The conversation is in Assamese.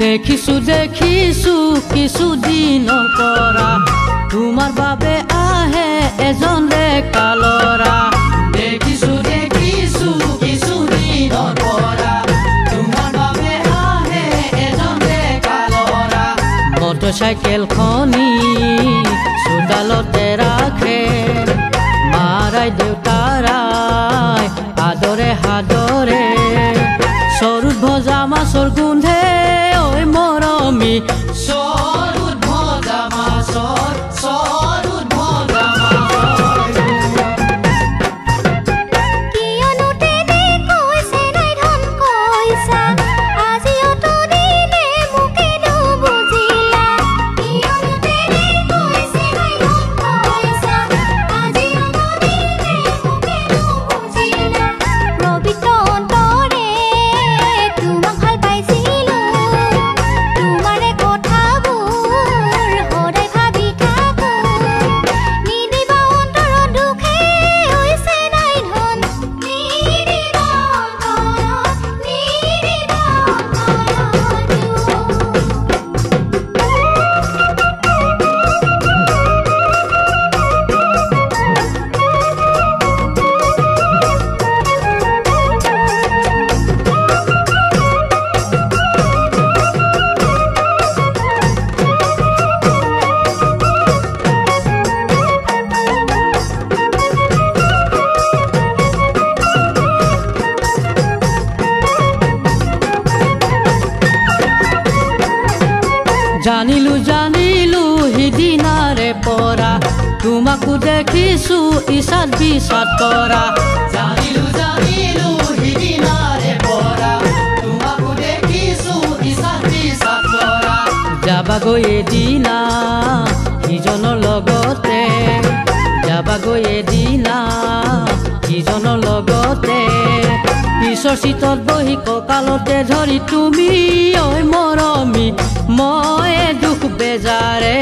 দেখিছো দেখিছো কিছুদিনৰ পৰা তোমাৰ বাবে আহে এজন ডেকা ল'ৰা দেখিছো দেখিছো কিছুদিনৰ পৰা তোমাৰ বাবে আহে এজন ডেকা ল'ৰা মটৰচাইকেলখনি চোতালতে ৰাখে মাৰাই দেউতাৰাই আদৰে হাদৰে চৰুত ভজা মাছৰ গোন্ধে মৰমী চৰুত ভজা মাছৰ চৰুত ভজা মাছৰ কিয়নো তেনে কৈছে নাই ধন কৈছা আজি অত দিনে মোকে নুবুজিলা কিয়নো তেনে কৈছে নাই ধন কৈছা আজি অত দিনে মোকে নুবুজিলা প্ৰবিত্ৰ অন্তৰে তোমাক ভাল পাইছিলো জানিলো জানিলো সিদিনাৰে পৰা তোমাকো দেখিছো ইছাত বিচাত কৰা জানিলো জানিলো সিদিনাৰে পৰা তোমাকো দেখিছো ইছাত বিচাত কৰা যাবাগৈ এদিনা সিজনৰ লগতে যাবাগৈ এদিনা সিজনৰ লগতে পিছৰ চিতত বহি কঁকালতে ধৰি তুমি ঐ মৰমী মই দুখ বেজাৰে